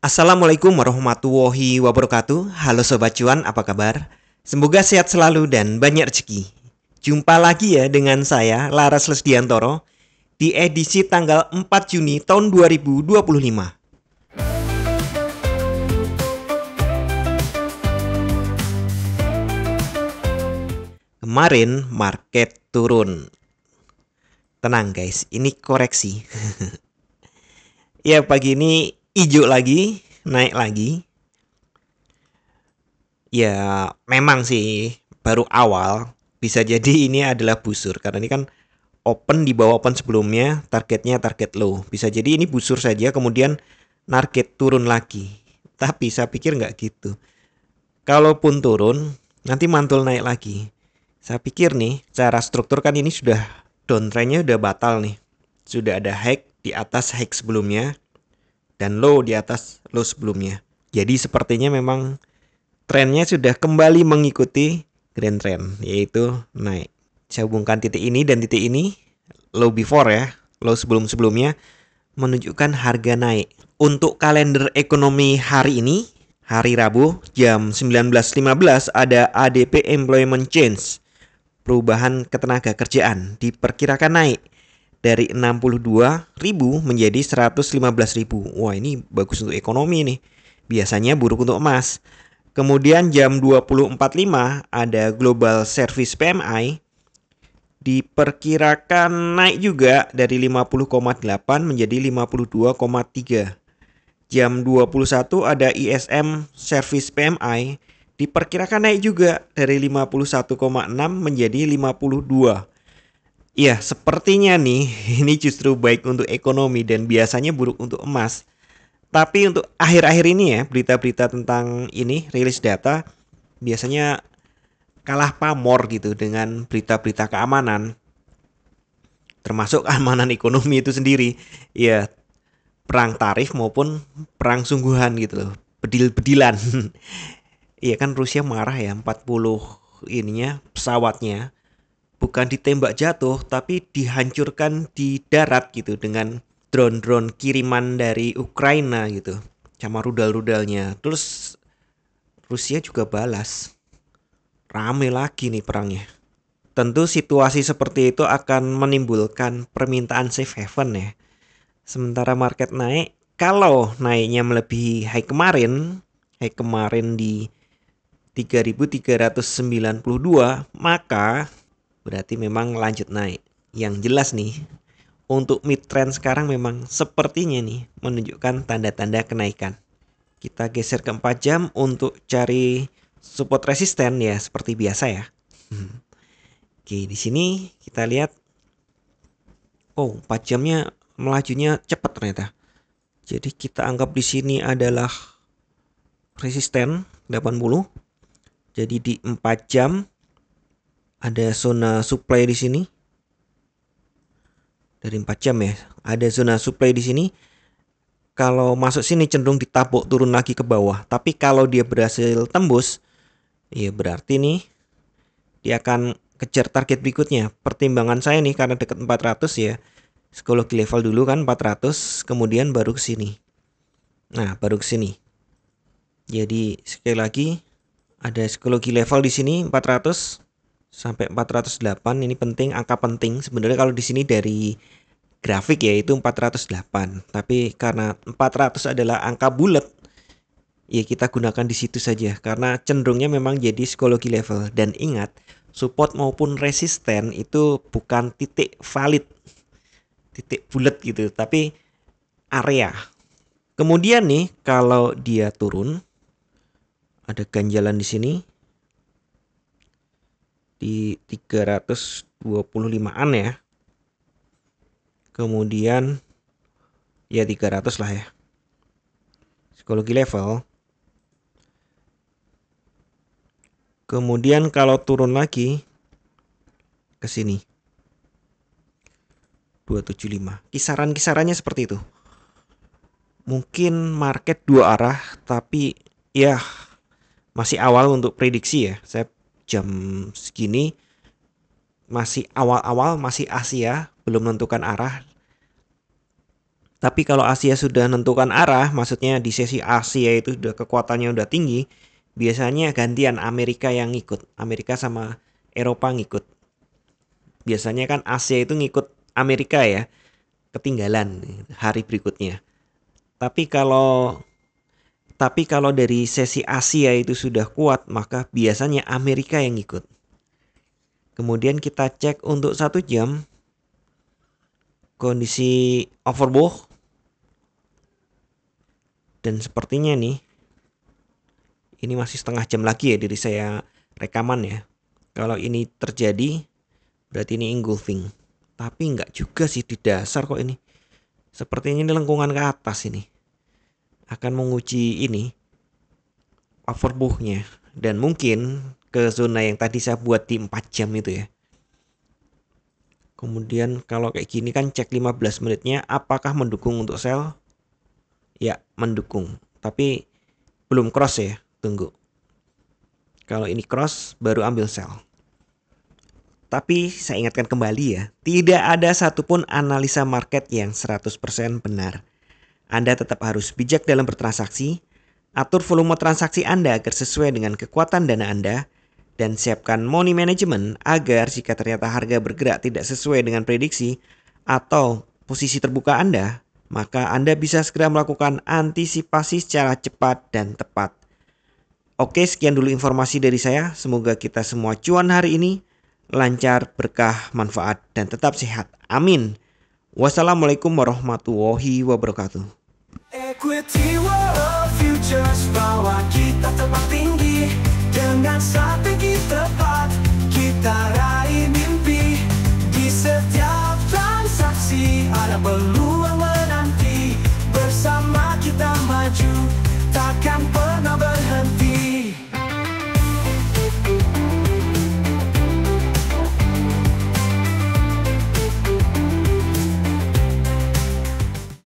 Assalamualaikum warahmatullahi wabarakatuh. Halo Sobat Cuan, apa kabar? Semoga sehat selalu dan banyak rezeki. Jumpa lagi ya dengan saya, Laras Lesdiantoro, di edisi tanggal 4 Juni tahun 2025. Kemarin market turun. Tenang guys, ini koreksi. Ya pagi ini hijau lagi, naik lagi. Ya memang sih baru awal, bisa jadi ini adalah busur karena ini kan open di bawah open sebelumnya, targetnya target low. Bisa jadi ini busur saja kemudian target turun lagi. Tapi saya pikir nggak gitu. Kalaupun turun, nanti mantul naik lagi. Saya pikir nih, secara struktur kan ini sudah downtrendnya udah batal nih. Sudah ada high di atas high sebelumnya dan low di atas low sebelumnya. Jadi sepertinya memang trennya sudah kembali mengikuti grand trend, yaitu naik. Saya hubungkan titik ini dan titik ini, low before ya, low sebelum-sebelumnya, menunjukkan harga naik. Untuk kalender ekonomi hari ini, hari Rabu jam 19.15 ada ADP Employment Change, perubahan ketenaga kerjaan, diperkirakan naik dari 62.000 menjadi 115.000. Wah, ini bagus untuk ekonomi nih. Biasanya buruk untuk emas. Kemudian jam 20.45 ada Global Service PMI, diperkirakan naik juga dari 50,8 menjadi 52,3. Jam 21 ada ISM Service PMI, diperkirakan naik juga dari 51,6 menjadi 52. Iya, sepertinya nih ini justru baik untuk ekonomi dan biasanya buruk untuk emas. Tapi untuk akhir-akhir ini ya, berita-berita tentang ini, rilis data, biasanya kalah pamor gitu dengan berita-berita keamanan. Termasuk keamanan ekonomi itu sendiri. Ya, perang tarif maupun perang sungguhan gitu loh. Bedil-bedilan. Iya kan Rusia marah ya, 40 ininya pesawatnya bukan ditembak jatuh tapi dihancurkan di darat gitu dengan drone-drone kiriman dari Ukraina gitu sama rudal-rudalnya. Terus Rusia juga balas. Rame lagi nih perangnya. Tentu situasi seperti itu akan menimbulkan permintaan safe haven ya. Sementara market naik, kalau naiknya melebihi high kemarin di 3.392, maka berarti memang lanjut naik. Yang jelas nih, untuk mid trend sekarang memang sepertinya nih menunjukkan tanda-tanda kenaikan. Kita geser ke 4 jam untuk cari support resisten ya seperti biasa ya. Oke, di sini kita lihat 4 jamnya melajunya cepat ternyata. Jadi kita anggap di sini adalah resisten 80. Jadi di 4 jam ada zona supply di sini. Dari 4 jam ya, ada zona supply di sini. Kalau masuk sini cenderung ditabuk turun lagi ke bawah. Tapi kalau dia berhasil tembus, ya berarti nih dia akan kejar target berikutnya. Pertimbangan saya nih karena dekat 400 ya. Psikologi level dulu kan 400, kemudian baru ke sini. Nah, baru ke sini. Jadi sekali lagi ada psikologi level di sini 400 sampai 408. Ini penting, angka penting. Sebenarnya kalau di sini dari grafik ya itu 408. Tapi karena 400 adalah angka bulat, ya kita gunakan di situ saja karena cenderungnya memang jadi psikologi level. Dan ingat, support maupun resisten itu bukan titik valid, titik bulat gitu, tapi area. Kemudian nih kalau dia turun, ada ganjalan di sini di 325-an ya. Kemudian ya 300 lah ya. Psikologi level. Kemudian kalau turun lagi ke sini 275. Kisaran-kisarannya seperti itu. Mungkin market dua arah, tapi ya masih awal untuk prediksi ya. Saya jam segini masih awal-awal, masih Asia, belum menentukan arah. Tapi kalau Asia sudah menentukan arah, maksudnya di sesi Asia itu sudah kekuatannya udah tinggi, biasanya gantian Amerika yang ngikut. Amerika sama Eropa ngikut. Biasanya kan Asia itu ngikut Amerika ya, ketinggalan hari berikutnya. Tapi kalau tapi kalau dari sesi Asia itu sudah kuat, maka biasanya Amerika yang ngikut. Kemudian kita cek untuk 1 jam kondisi overbought. Dan sepertinya nih, ini masih setengah jam lagi ya dari saya rekaman ya. Kalau ini terjadi, berarti ini engulfing. Tapi nggak juga sih di dasar kok ini. Sepertinya ini lengkungan ke atas ini. Akan menguji ini overbought-nya. Dan mungkin ke zona yang tadi saya buat di 4 jam itu ya. Kemudian kalau kayak gini kan cek 15 menitnya apakah mendukung untuk sell? Ya, mendukung. Tapi belum cross ya, tunggu. Kalau ini cross baru ambil sell. Tapi saya ingatkan kembali ya, tidak ada satupun analisa market yang 100% benar. Anda tetap harus bijak dalam bertransaksi, atur volume transaksi Anda agar sesuai dengan kekuatan dana Anda, dan siapkan money management agar jika ternyata harga bergerak tidak sesuai dengan prediksi atau posisi terbuka Anda, maka Anda bisa segera melakukan antisipasi secara cepat dan tepat. Oke, sekian dulu informasi dari saya. Semoga kita semua cuan hari ini, lancar, berkah, manfaat, dan tetap sehat. Amin. Wassalamualaikum warahmatullahi wabarakatuh. Equity World Futures, bawa kita terbang tinggi. Dengan strategi tepat, kita raih mimpi. Di setiap transaksi ada peluang menanti. Bersama kita maju, takkan